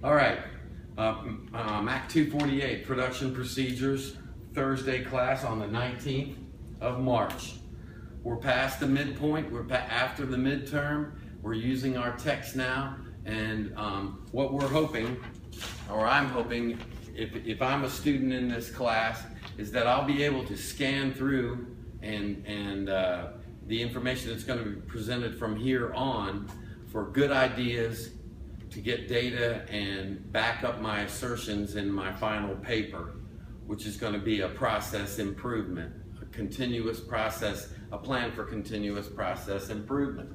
All right, Mac 248, production procedures, Thursday class on the 19th of March. We're past the midpoint, after the midterm. We're using our text now, and what we're hoping, or I'm hoping, if I'm a student in this class, is that I'll be able to scan through and the information that's going to be presented from here on for good ideas to get data and back up my assertions in my final paper, which is going to be a process improvement, a continuous process, a plan for continuous process improvement.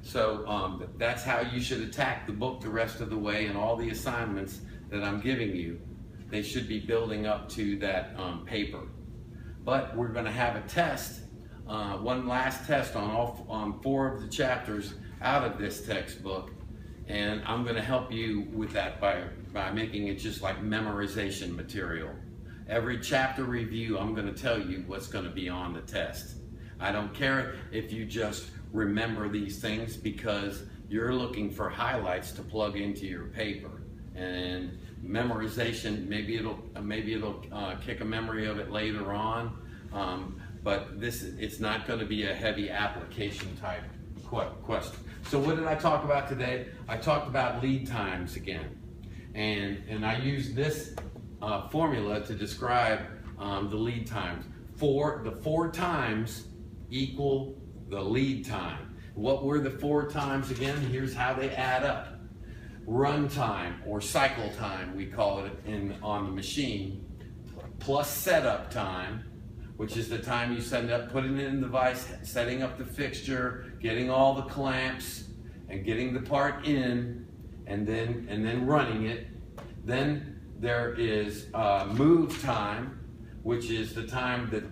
So that's how you should attack the book the rest of the way, and all the assignments that I'm giving you, they should be building up to that paper. But we're going to have a test, one last test on 4 of the chapters out of this textbook, and I'm going to help you with that by making it just like memorization material. Every chapter review, I'm going to tell you what's going to be on the test. I don't care if you just remember these things, because you're looking for highlights to plug into your paper. And memorization, maybe it'll kick a memory of it later on, but it's not going to be a heavy application type question. So what did I talk about today? I talked about lead times again, and I used this formula to describe the lead times. The 4 times equal the lead time. What were the 4 times again? Here's how they add up. Run time, or cycle time, we call it on the machine, plus setup time, which is the time you putting it in the vise, setting up the fixture, getting all the clamps, and getting the part in, and then running it. Then there is move time, which is the time that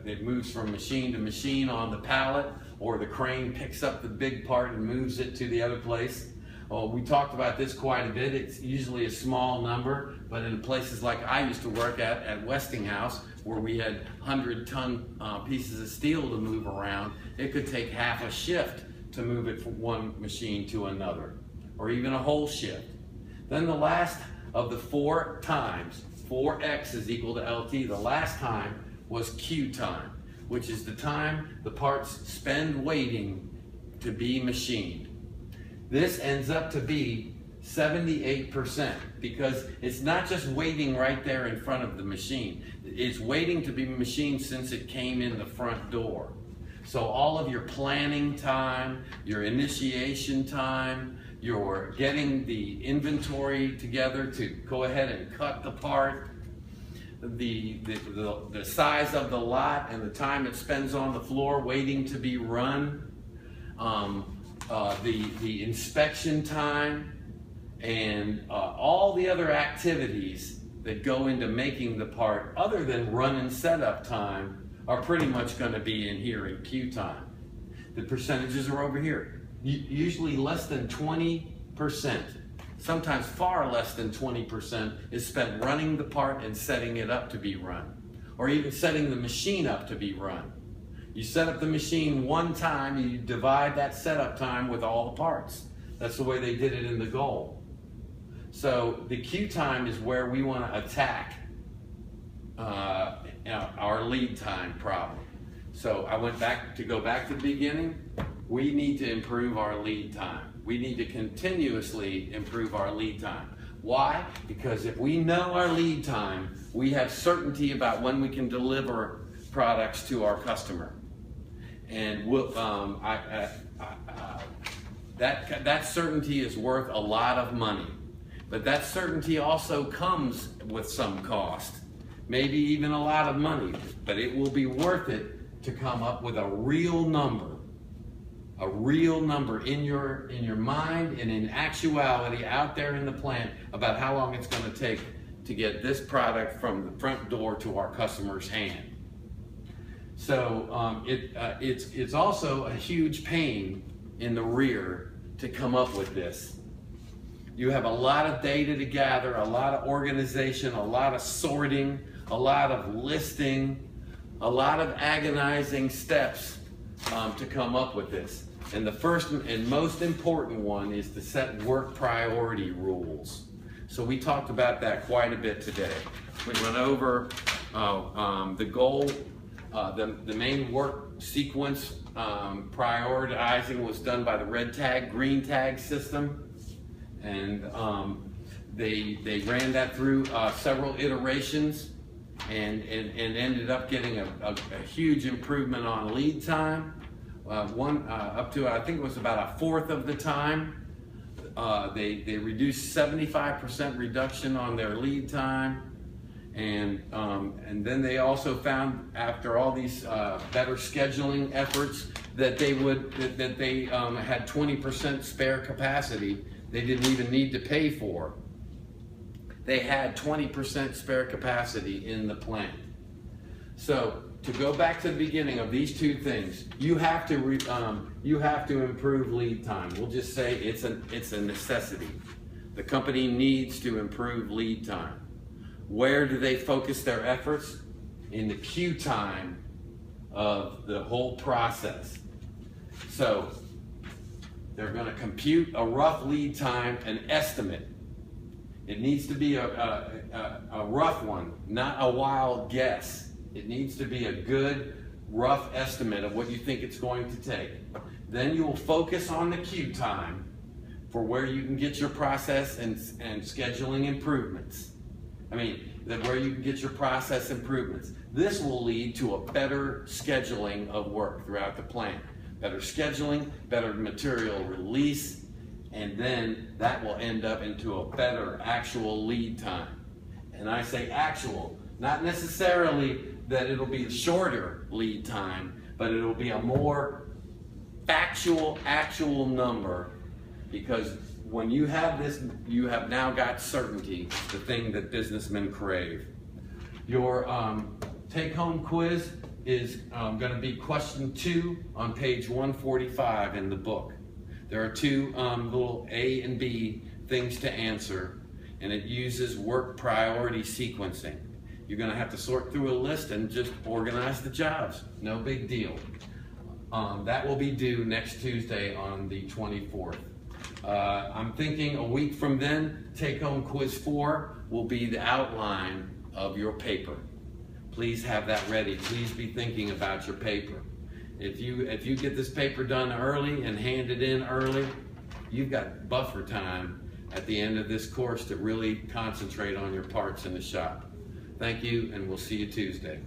it moves from machine to machine on the pallet, or the crane picks up the big part and moves it to the other place. We talked about this quite a bit. It's usually a small number, but in places like I used to work at Westinghouse, where we had 100-ton pieces of steel to move around, it could take half a shift to move it from one machine to another, or even a whole shift. Then the last of the 4 times, 4x is equal to LT, the last time was Q time, which is the time the parts spend waiting to be machined. This ends up to be 78%, because it's not just waiting right there in front of the machine. It's waiting to be machined since it came in the front door. So all of your planning time, your initiation time, your getting the inventory together to go ahead and cut the part, the size of the lot and the time it spends on the floor waiting to be run, the inspection time, and all the other activities that go into making the part other than run and setup time are pretty much going to be in here in Q time. The percentages are over here. Usually less than 20%, sometimes far less than 20%, is spent running the part and setting it up to be run, or even setting the machine up to be run. You set up the machine one time, and you divide that setup time with all the parts. That's the way they did it in the goal. So the Q time is where we want to attack our lead time problem. So I go back to the beginning. We need to improve our lead time. We need to continuously improve our lead time. Why? Because if we know our lead time, we have certainty about when we can deliver products to our customer. And that certainty is worth a lot of money. But that certainty also comes with some cost, maybe even a lot of money, but it will be worth it to come up with a real number in your mind and in actuality out there in the plant about how long it's going to take to get this product from the front door to our customer's hand. So it's also a huge pain in the rear to come up with this. You have a lot of data to gather, a lot of organization, a lot of sorting, a lot of listing, a lot of agonizing steps to come up with this. And the first and most important one is to set work priority rules. So we talked about that quite a bit today. We went over the goal, the main work sequence prioritizing was done by the red tag, green tag system. And they ran that through several iterations and ended up getting a huge improvement on lead time. Up to, I think it was about a fourth of the time. They reduced 75% reduction on their lead time. And then they also found, after all these better scheduling efforts, that they had 20% spare capacity they didn't even need to pay for. They had 20% spare capacity in the plant. So to go back to the beginning of these two things, you have to improve lead time. We'll just say it's a necessity. The company needs to improve lead time. Where do they focus their efforts? In the queue time of the whole process. So they're going to compute a rough lead time, an estimate. It needs to be a rough one, not a wild guess. It needs to be a good, rough estimate of what you think it's going to take. Then you will focus on the queue time for where you can get your process and scheduling improvements. Where you can get your process improvements. This will lead to a better scheduling of work throughout the plant. Better scheduling, better material release, and then that will end up into a better actual lead time. And I say actual, not necessarily that it'll be a shorter lead time, but it'll be a more factual, actual number, because when you have this, you have now got certainty, the thing that businessmen crave. Your take-home quiz is going to be question 2 on page 145 in the book. There are 2 little A and B things to answer, and it uses work priority sequencing. You're going to have to sort through a list and just organize the jobs. No big deal. That will be due next Tuesday on the 24th. I'm thinking a week from then, take-home quiz 4 will be the outline of your paper. Please have that ready. Please be thinking about your paper. If you get this paper done early and hand it in early, you've got buffer time at the end of this course to really concentrate on your parts in the shop. Thank you, and we'll see you Tuesday.